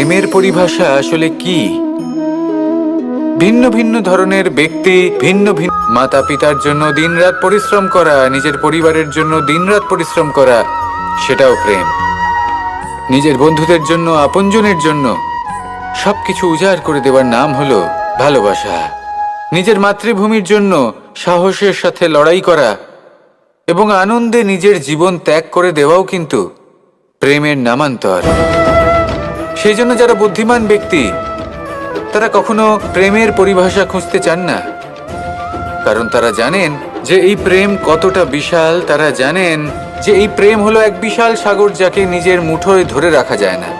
প্রেমের পরিভাষা আসলে কি? ভিন্ন ভিন্ন ধরনের ব্যক্তি ভিন্ন ভিন্ন মাতা পিতার জন্য দিনরাত পরিশ্রম করা, নিজের পরিবারের জন্য দিনরাত পরিশ্রম করা, সেটাও প্রেম। নিজের বন্ধুদের জন্য, আপনজনের জন্য সবকিছু উজাড় করে দেওয়ার নাম হলো ভালোবাসা। নিজের মাতৃভূমির জন্য সাহসের সাথে লড়াই করা এবং আনন্দে নিজের জীবন ত্যাগ করে দেওয়াও কিন্তু প্রেমের নামান্তর। সেই জন্য যারা বুদ্ধিমান ব্যক্তি তারা কখনো প্রেমের পরিভাষা খুঁজতে চান না, কারণ তারা জানেন যে এই প্রেম কতটা বিশাল। তারা জানেন যে এই প্রেম হলো এক বিশাল সাগর, যাকে নিজের মুঠোয় ধরে রাখা যায় না।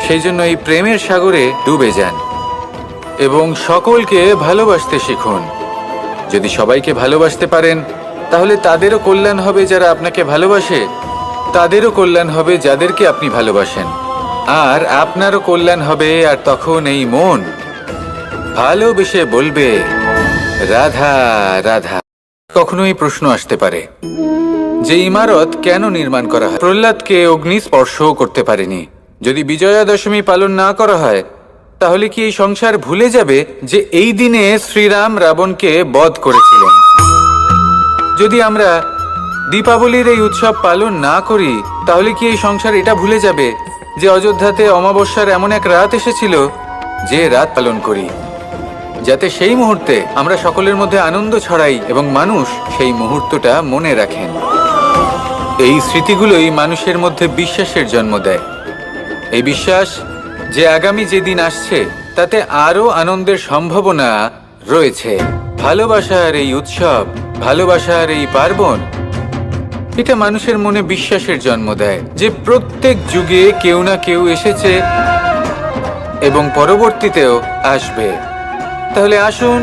সেই জন্য এই প্রেমের সাগরে ডুবে যান এবং সকলকে ভালোবাসতে শিখুন। যদি সবাইকে ভালোবাসতে পারেন তাহলে তাদেরও কল্যাণ হবে যারা আপনাকে ভালোবাসে, তাদেরও কল্যাণ হবে যাদেরকে আপনি ভালোবাসেন, আর আপনারও কল্যাণ হবে। আর তখন এই মন ভালোবেসে বলবে রাধা রাধা। কখনোই প্রশ্ন আসতে পারে যে ইমারত কেন নির্মাণ করা হয়? প্রহ্লাদকে অগ্নি স্পর্শও করতে পারেনি। যদি বিজয়া দশমী পালন না করা হয় তাহলে কি এই সংসার ভুলে যাবে যে এই দিনে শ্রীরাম রাবণকে বধ করেছিলেন? যদি আমরা দীপাবলির এই উৎসব পালন না করি তাহলে কি এই সংসার এটা ভুলে যাবে যে অযোধ্যাতে অমাবস্যার এমন এক রাত এসেছিল যে রাত পালন করি, যাতে সেই মুহূর্তে আমরা সকলের মধ্যে আনন্দ ছড়াই এবং মানুষ সেই মুহূর্তটা মনে রাখেন। এই স্মৃতিগুলোই মানুষের মধ্যে বিশ্বাসের জন্ম দেয়। এই বিশ্বাস যে আগামী যেদিন আসছে তাতে আরো আনন্দের সম্ভাবনা রয়েছে। ভালোবাসার এই উৎসব, ভালোবাসার এই পার্বণ, এটা মানুষের মনে বিশ্বাসের জন্ম দেয় যে প্রত্যেক যুগে কেউ না কেউ এসেছে এবং পরবর্তীতেও আসবে। তাহলে আসুন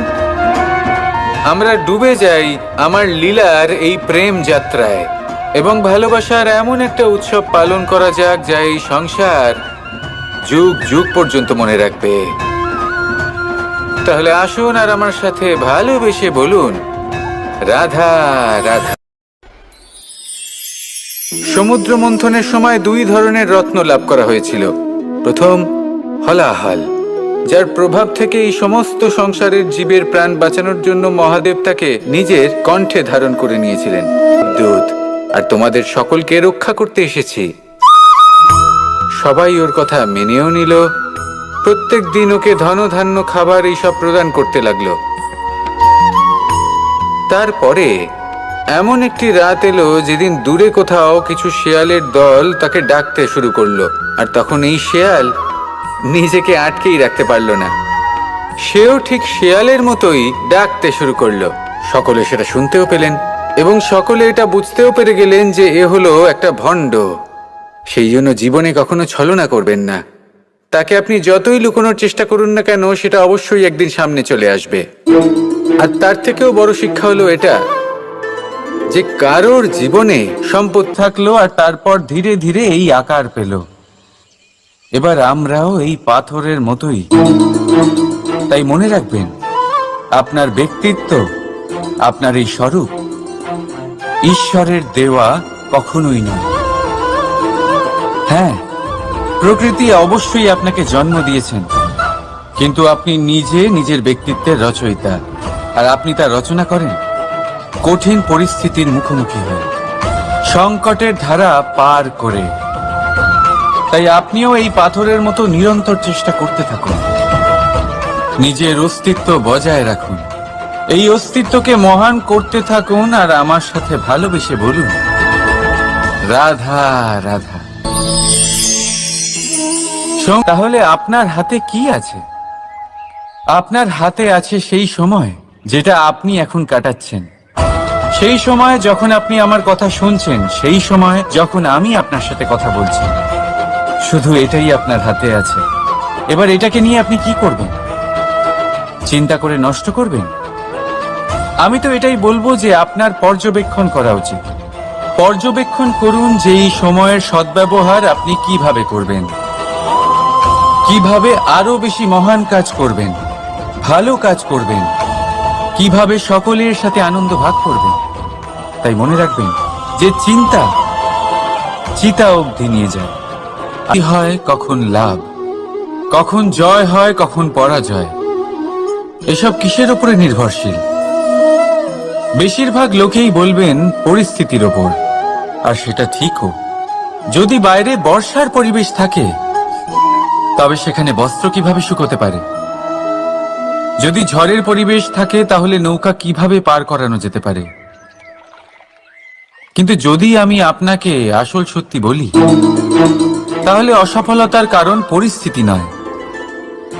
আমরা ডুবে যাই আমার লীলার এই প্রেম যাত্রায় এবং ভালোবাসার এমন একটা উৎসব পালন করা যাক যা এই সংসার যুগ যুগ পর্যন্ত মনে রাখবে। তাহলে আসুন আর আমার সাথে ভালোবেসে বলুন রাধা রাধা। সমুদ্র মন্থনের সময় দুই ধরনের রত্ন লাভ করা হয়েছিল। প্রথম হলাহল, যার প্রভাব থেকে এই সমস্ত সংসারের জীবের প্রাণ বাঁচানোর জন্য মহাদেব তাকে নিজের কণ্ঠে ধারণ করে নিয়েছিলেন। দুধ, আর তোমাদের সকলকে রক্ষা করতে এসেছি। সবাই ওর কথা মেনেও নিল। প্রত্যেক দিন ওকে ধন ধান্য খাবার এইসব প্রদান করতে লাগলো। তারপরে এমন একটি রাত এলো যেদিন দূরে কোথাও কিছু শেয়ালের দল তাকে ডাকতে শুরু করলো, আর তখন এই শেয়াল নিজেকে আটকেই রাখতে পারল না। সেও ঠিক শেয়ালের মতোই ডাকতে শুরু করলো। সকলে সেটা শুনতেও পেলেন এবং সকলে এটা বুঝতেও পেরে গেলেন যে এ হলো একটা ভণ্ড। সেই জন্য জীবনে কখনো ছলনা করবেন না। তাকে আপনি যতই লুকোনোর চেষ্টা করুন না কেন, সেটা অবশ্যই একদিন সামনে চলে আসবে। আর তার থেকেও বড় শিক্ষা হলো এটা যে কারোর জীবনে সম্পদ থাকলো আর তারপর ধীরে ধীরে এই আকার পেল। এবার আমরাও এই পাথরের মতোই। তাই মনে রাখবেন, আপনার ব্যক্তিত্ব, আপনার এই স্বরূপ ঈশ্বরের দেওয়া কখনোই নয়। হ্যাঁ, প্রকৃতি অবশ্যই আপনাকে জন্ম দিয়েছেন, কিন্তু আপনি নিজে নিজের ব্যক্তিত্বের রচয়িতা। আর আপনি তা রচনা করেন কঠিন পরিস্থিতির মুখোমুখি হয়ে, সংকটের ধারা পার করে। তাই আপনিও এই পাথরের মতো নিরন্তর চেষ্টা করতে থাকুন। নিজের অস্তিত্ব বজায় রাখুন, এই অস্তিত্বকে মহান করতে থাকুন, আর আমার সাথে ভালোবেসে বলুন রাধা রাধা। তাহলে আপনার হাতে কি আছে? আপনার হাতে আছে সেই সময় যেটা আপনি এখন কাটাচ্ছেন, সেই সময় যখন আপনি আমার কথা শুনছেন, সেই সময় যখন আমি আপনার সাথে কথা বলছি। শুধু এটাই আপনার হাতে আছে। এবার এটাকে নিয়ে আপনি কি করবেন? চিন্তা করে নষ্ট করবেন? আমি তো এটাই বলবো যে আপনার পর্যবেক্ষণ করা উচিত। পর্যবেক্ষণ করুন যে এই সময়ের সদ্ব্যবহার আপনি কিভাবে করবেন, কিভাবে আরো বেশি মহান কাজ করবেন, ভালো কাজ করবেন, কিভাবে সকলের সাথে আনন্দ ভাগ করবেন। তাই মনে রাখবেন যে চিন্তা চিতা অবধি নিয়ে যায়। কি হয় কখন লাভ, কখন জয় হয় কখন পরাজয়, এসব কিসের উপরে নির্ভরশীল? বেশিরভাগ লোকেই বলবেন পরিস্থিতির ওপর, আর সেটা ঠিকও। যদি বাইরে বর্ষার পরিবেশ থাকে তবে সেখানে বস্ত্র কিভাবে শুকোতে পারে? যদি ঝড়ের পরিবেশ থাকে তাহলে নৌকা কিভাবে পার করানো যেতে পারে? কিন্তু যদি আমি আপনাকে আসল সত্যি বলি, তাহলে অসফলতার কারণ পরিস্থিতি নয়,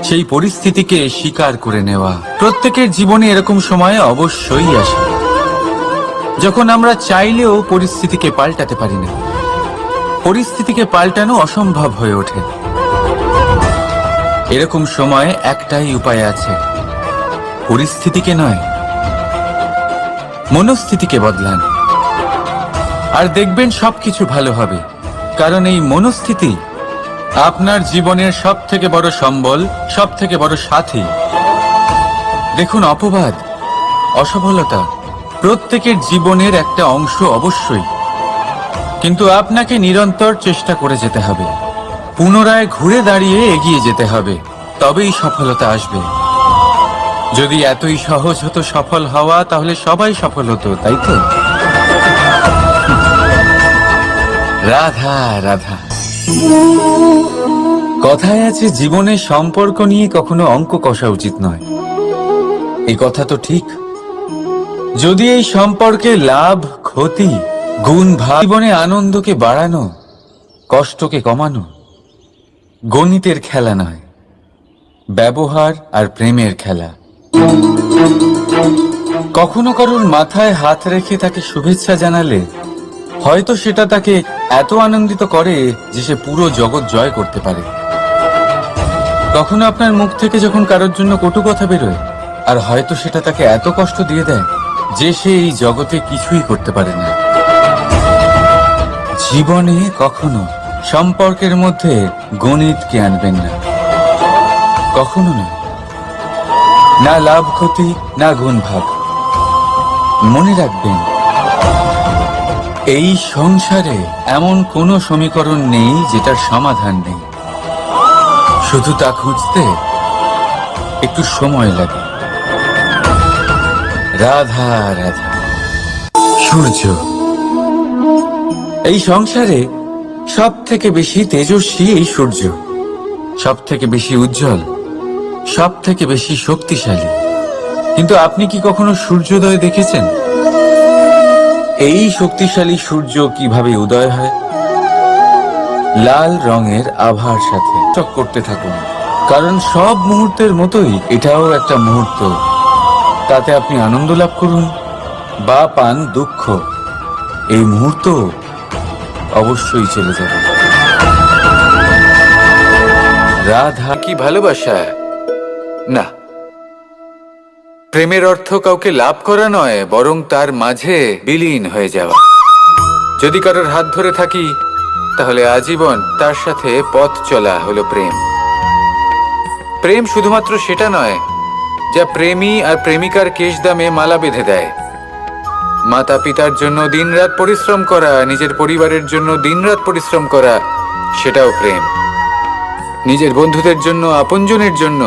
সেই পরিস্থিতিকে স্বীকার করে নেওয়া। প্রত্যেকের জীবনে এরকম সময় অবশ্যই আসে যখন আমরা চাইলেও পরিস্থিতিকে পাল্টাতে পারি না। পরিস্থিতিকে পাল্টানো অসম্ভব হয়ে ওঠে। এরকম সময় একটাই উপায় আছে, পরিস্থিতিকে নয়, মনস্থিতিকে বদলান, আর দেখবেন সবকিছু ভালো হবে। কারণ এই মনস্থিতি আপনার জীবনের সব থেকে বড় সম্বল, সব থেকে বড় সাথী। দেখুন, অপবাদ, অসফলতা প্রত্যেকের জীবনের একটা অংশ অবশ্যই, কিন্তু আপনাকে নিরন্তর চেষ্টা করে যেতে হবে, পুনরায় ঘুরে দাঁড়িয়ে এগিয়ে যেতে হবে, তবেই সফলতা আসবে। যদি এতই সহজ হতো সফল হওয়া, তাহলে সবাই সফল হতো, তাই তো? রাধা রাধা। কথায় আছে, জীবনের সম্পর্ক নিয়ে কখনো অঙ্ক কষা উচিত নয়। এই কথা তো ঠিক। যদি এই সম্পর্কে লাভ ক্ষতি গুণ ভাগ, জীবনে আনন্দকে বাড়ানো, কষ্টকে কমানো গণিতের খেলা নয়, ব্যবহার আর প্রেমের খেলা। কখনো কারোর মাথায় হাত রেখে তাকে শুভেচ্ছা জানালে হয়তো সেটা তাকে এত আনন্দিত করে যে সে পুরো জগৎ জয় করতে পারে। কখনো আপনার মুখ থেকে যখন কারোর জন্য কটু কথা বেরোয়, আর হয়তো সেটা তাকে এত কষ্ট দিয়ে দেয় যে সে এই জগতে কিছুই করতে পারে না। জীবনে কখনো সম্পর্কের মধ্যে গণিতকে আনবেন না, কখনো না। না লাভ ক্ষতি, না গুণ ভাগ। মনে রাখবেন, এই সংসারে এমন কোনো সমীকরণ নেই যেটার সমাধান নেই। শুধু তা খুঁজতে একটু সময় লাগে। রাধা রাধা। সূর্য এই সংসারে সব থেকে বেশি তেজস্বী, এই সূর্য সব থেকে বেশি উজ্জ্বল, সব থেকে বেশি শক্তিশালী। কিন্তু আপনি কি কখনো সূর্যোদয় দেখেছেন? এই শক্তিশালী সূর্য কিভাবে উদয় হয়? লাল রঙের আভার সাথে চক করতে থাকুন, কারণ সব মুহূর্তের মতোই এটাও একটা মুহূর্ত। তাতে আপনি আনন্দ লাভ করুন বা পান দুঃখ, এই মুহূর্ত অবশ্যই চলে যাবে। রাধা কি ভালোবাসা? না, প্রেমের অর্থ কাউকে লাভ করা নয়, বরং তার মাঝে বিলীন হয়ে যাওয়া। যদি কারোর হাত ধরে থাকি, তাহলে আজীবন তার সাথে পথ চলা হলো প্রেম। প্রেম শুধুমাত্র সেটা নয় যা প্রেমী আর প্রেমিকার কেশদামে মালা বেঁধে দেয়। মাতা পিতার জন্য দিনরাত পরিশ্রম করা, নিজের পরিবারের জন্য দিনরাত পরিশ্রম করা, সেটাও প্রেম। নিজের বন্ধুদের জন্য, আপনজনের জন্য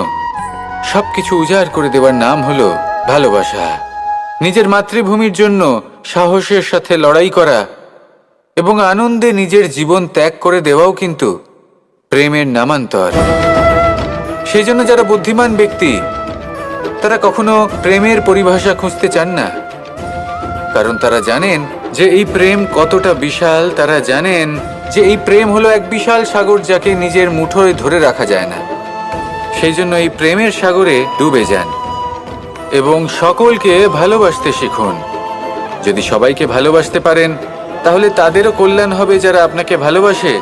সবকিছু উজাড় করে দেওয়ার নাম হলো ভালোবাসা। নিজের মাতৃভূমির জন্য সাহসের সাথে লড়াই করা এবং আনন্দে নিজের জীবন ত্যাগ করে দেওয়াও কিন্তু প্রেমের নামান্তর। সেই জন্য যারা বুদ্ধিমান ব্যক্তি, তারা কখনো প্রেমের পরিভাষা খুঁজতে চান না, কারণ তারা জানেন যে এই প্রেম কতটা বিশাল। তারা জানেন যে এই প্রেম হলো এক বিশাল সাগর, যাকে নিজের মুঠোয় ধরে রাখা যায় না। সেই জন্য এই প্রেমের সাগরে ডুবে যান এবং সকলকে ভালোবাসতে শিখুন। যদি সবাইকে ভালোবাসতে পারেন, তাহলে তাদেরও কল্যাণ হবে যারা আপনাকে ভালোবাসে,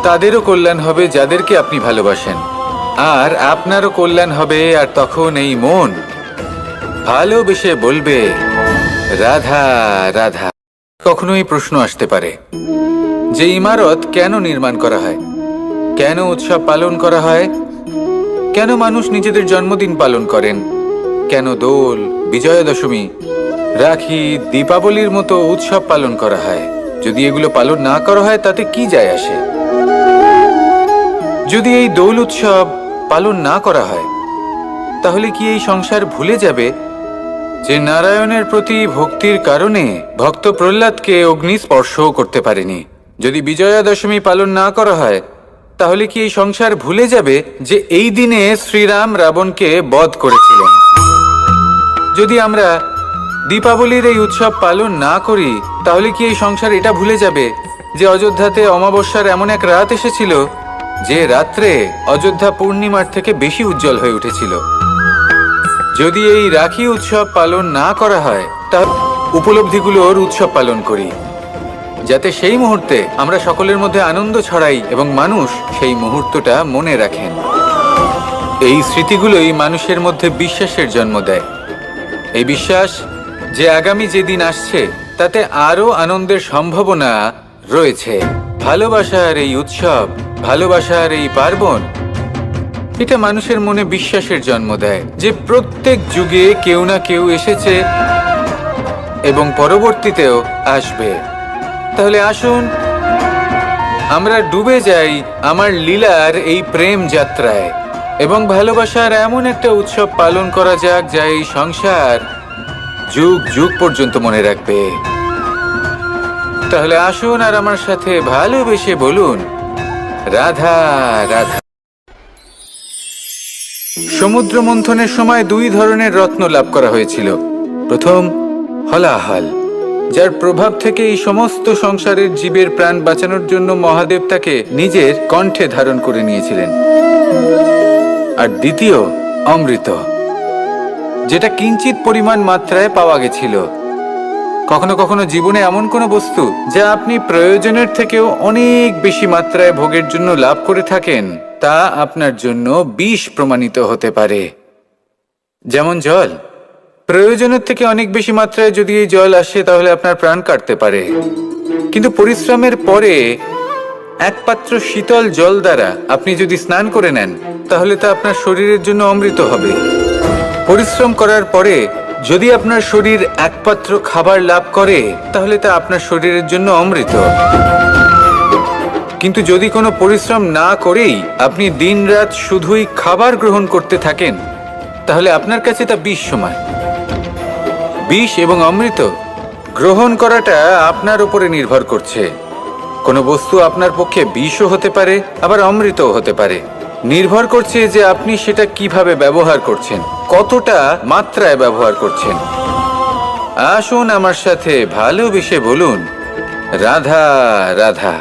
তাদেরও কল্যাণ হবে যাদেরকে আপনি ভালোবাসেন, আর আপনারও কল্যাণ হবে। আর তখন এই মন ভালোবেসে বলবে রাধা রাধা। কখনো এই প্রশ্ন আসতে পারে যে ইমারত কেন নির্মাণ করা হয়, কেন উৎসব পালন করা হয়, কেন মানুষ নিজেদের জন্মদিন পালন করেন, কেন দোল, বিজয়া দশমী, রাখি, দীপাবলির মতো উৎসব পালন করা হয়? যদি এগুলো পালন না করা হয় তাতে কি যায় আসে? যদি এই দোল উৎসব পালন না করা হয়, তাহলে কি এই সংসার ভুলে যাবে যে নারায়ণের প্রতি ভক্তির কারণে ভক্ত প্রহ্লাদকে অগ্নি স্পর্শও করতে পারেনি? যদি বিজয়া দশমী পালন না করা হয়, তাহলে কি এই সংসার ভুলে যাবে যে এই দিনে শ্রীরাম রাবণকে বধ করেছিলেন? যদি আমরা দীপাবলির এই উৎসব পালন না করি, তাহলে কি এই সংসার এটা ভুলে যাবে যে অযোধ্যাতে অমাবস্যার এমন এক রাত এসেছিল যে রাত্রে অযোধ্যা পূর্ণিমার থেকে বেশি উজ্জ্বল হয়ে উঠেছিল? যদি এই রাখি উৎসব পালন না করা হয়, তাহলে উপলব্ধিগুলোর উৎসব পালন করি, যাতে সেই মুহূর্তে আমরা সকলের মধ্যে আনন্দ ছড়াই এবং মানুষ সেই মুহূর্তটা মনে রাখেন। এই স্মৃতিগুলোই মানুষের মধ্যে বিশ্বাসের জন্ম দেয়। এই বিশ্বাস যে আগামী যে দিন আসছে তাতে আরো আনন্দের সম্ভাবনা রয়েছে। ভালোবাসার এই উৎসব, ভালোবাসার এই পার্বণ, এটা মানুষের মনে বিশ্বাসের জন্ম দেয় যে প্রত্যেক যুগে কেউ না কেউ এসেছে এবং পরবর্তীতেও আসবে। তাহলে আসুন আমরা ডুবে যাই আমার লীলার এই প্রেম যাত্রায় এবং ভালোবাসার এমন একটা উৎসব পালন করা যাক যা এই সংসার যুগ যুগ পর্যন্ত মনে রাখবে। তাহলে আসুন আর আমার সাথে ভালোবেসে বলুন, রাধা রাধা। সমুদ্র মন্থনের সময় দুই ধরনের রত্ন লাভ করা হয়েছিল। প্রথম হলাহল, যার প্রভাব থেকে এই সমস্ত সংসারের জীবের প্রাণ বাঁচানোর জন্য মহাদেব তাকে নিজের কণ্ঠে ধারণ করে নিয়েছিলেন। আর দ্বিতীয় অমৃত, যেটা কিঞ্চিত পরিমাণ মাত্রায় পাওয়া গেছিল। কখনো কখনো জীবনে এমন কোনো বস্তু যা আপনি প্রয়োজনের থেকেও অনেক বেশি মাত্রায় ভোগের জন্য লাভ করে থাকেন, তা আপনার জন্য বিষ প্রমাণিত হতে পারে। যেমন জল, প্রয়োজনের থেকে অনেক বেশি মাত্রায় যদি এই জল আসে তাহলে আপনার প্রাণ কাটতে পারে। কিন্তু পরিশ্রমের পরে এক পাত্র শীতল জল দ্বারা আপনি যদি স্নান করে নেন, তাহলে তা আপনার শরীরের জন্য অমৃত হবে। পরিশ্রম করার পরে যদি আপনার শরীর এক পাত্র খাবার লাভ করে, তাহলে তা আপনার শরীরের জন্য অমৃত। কিন্তু যদি কোনো পরিশ্রম না করেই আপনি দিনরাত শুধুই খাবার গ্রহণ করতে থাকেন, তাহলে আপনার কাছে তা বিষ সমান। বিষ এবং অমৃত গ্রহণ করাটা আপনার উপরে নির্ভর করছে। কোনো বস্তু আপনার পক্ষে বিষও হতে পারে, আবার অমৃতও হতে পারে। নির্ভর করছে যে আপনি সেটা কিভাবে ব্যবহার করছেন, কতটা মাত্রায় ব্যবহার করছেন। আসুন আমার সাথে ভালোবেসে বলুন, রাধা রাধা।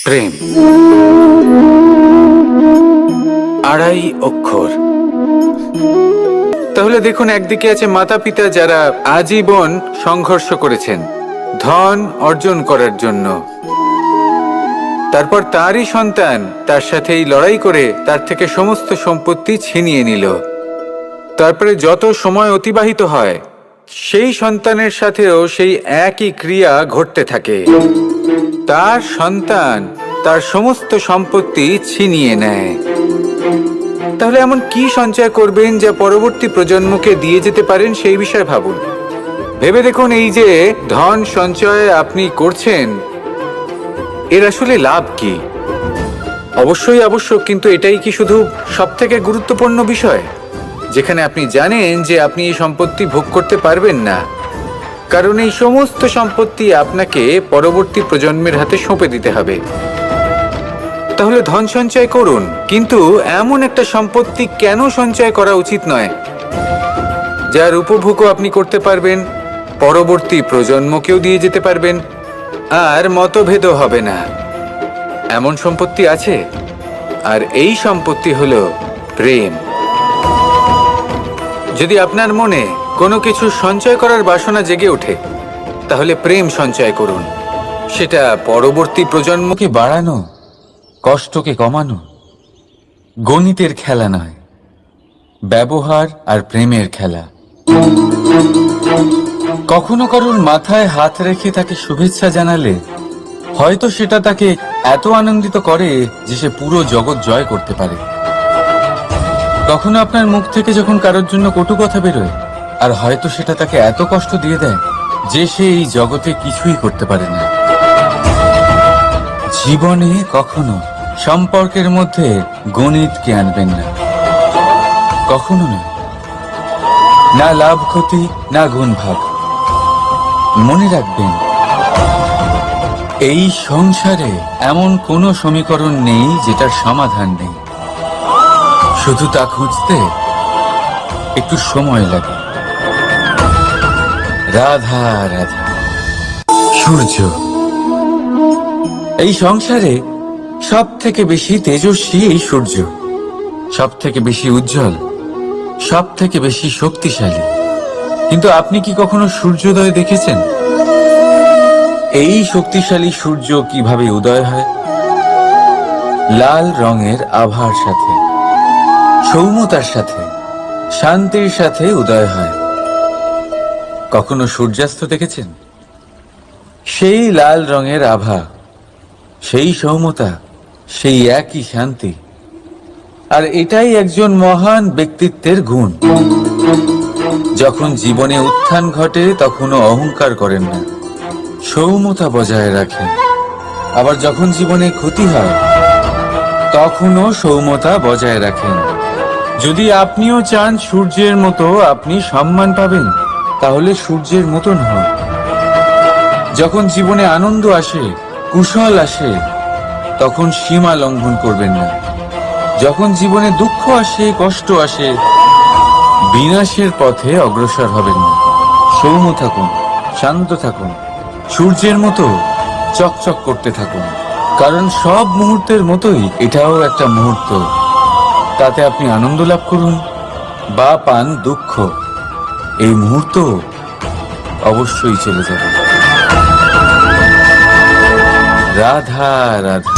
প্রেম আড়াই অক্ষর। তাহলে দেখুন, একদিকে আছে মাতা পিতা যারা আজীবন সংঘর্ষ করেছেন ধন অর্জন করার জন্য। তারপর তারই সন্তান তার সাথেই লড়াই করে তার থেকে সমস্ত সম্পত্তি ছিনিয়ে নিল। তারপরে যত সময় অতিবাহিত হয়, সেই সন্তানের সাথেও সেই একই ক্রিয়া ঘটতে থাকে। তার সন্তান তার সমস্ত সম্পত্তি ছিনিয়ে নেয়। তাহলে এমন কি সঞ্চয় করবেন যা পরবর্তী প্রজন্মকে দিয়ে যেতে পারেন, সেই বিষয়ে ভাবুন। ভেবে দেখুন, এই যে ধন সঞ্চয় আপনি করছেন, এর আসলে লাভ কি? অবশ্যই আবশ্যক, কিন্তু এটাই কি শুধু সবথেকে গুরুত্বপূর্ণ বিষয়, যেখানে আপনি জানেন যে আপনি এই সম্পত্তি ভোগ করতে পারবেন না, কারণ এই সমস্ত সম্পত্তি আপনাকে পরবর্তী প্রজন্মের হাতে সঁপে দিতে হবে। তাহলে ধন সঞ্চয় করুন, কিন্তু এমন একটা সম্পত্তি কেন সঞ্চয় করা উচিত নয় যার উপভোগও আপনি করতে পারবেন, পরবর্তী প্রজন্মকেও দিয়ে যেতে পারবেন, আর মতভেদও হবে না। এমন সম্পত্তি আছে, আর এই সম্পত্তি হলো প্রেম। যদি আপনার মনে কোনো কিছু সঞ্চয় করার বাসনা জেগে ওঠে, তাহলে প্রেম সঞ্চয় করুন। সেটা পরবর্তী প্রজন্মকে বাড়ানো, কষ্টকে কমানো, গণিতের খেলা নয়, ব্যবহার আর প্রেমের খেলা। কখনো কারোর মাথায় হাত রেখে তাকে শুভেচ্ছা জানালে হয়তো সেটা তাকে এত আনন্দিত করে যে সে পুরো জগৎ জয় করতে পারে। কখনো আপনার মুখ থেকে যখন কারোর জন্য কটু কথা বেরোয়, আর হয়তো সেটা তাকে এত কষ্ট দিয়ে দেয় যে সে এই জগতে কিছুই করতে পারে না। জীবনে কখনো সম্পর্কের মধ্যে গণিতকে আনবেন না, কখনো না। না লাভ ক্ষতি, না গুণ ভাগ। মনে রাখবেন, এই সংসারে এমন কোনো সমীকরণ নেই যেটার সমাধান নেই। শুধু তা খুঁজতে একটু সময় লাগে। রাধা রাধা। সূর্য এই সংসারে সব থেকে বেশি তেজস্বী এই সূর্য, সব থেকে বেশি উজ্জ্বল, সব থেকে বেশি শক্তিশালী। কিন্তু আপনি কি কখনো সূর্যোদয় দেখেছেন? এই শক্তিশালী সূর্য কিভাবে উদয় হয়? লাল রঙের আভার সাথে, সৌম্যতার সাথে, শান্তির সাথে উদয় হয়। কখনো সূর্যাস্ত দেখেছেন? সেই লাল রঙের আভা, সেই সৌম্যতা, সেই একই শান্তি। আর এটাই একজন মহান ব্যক্তিত্বের গুণ। যখন জীবনে উত্থান ঘটে তখনও অহংকার করেন না, সৌম্যতা বজায় রাখেন। আবার যখন জীবনে ক্ষতি হয় তখনও সৌম্যতা বজায় রাখেন। যদি আপনিও চান সূর্যের মতো আপনি সম্মান পাবেন, তাহলে সূর্যের মতন হন। যখন জীবনে আনন্দ আসে, কুশল আসে, তখন সীমা লঙ্ঘন করবেন না। যখন জীবনে দুঃখ আসে, কষ্ট আসে, বিনাশের পথে অগ্রসর হবেন না। সৌম্য থাকুন, শান্ত থাকুন, সূর্যের মতো চকচক করতে থাকুন। কারণ সব মুহূর্তের মতোই এটাও একটা মুহূর্ত। তাতে আপনি আনন্দ লাভ করুন বা পান দুঃখ, এই মুহূর্ত অবশ্যই চলে যাবে। রাধা রাধা।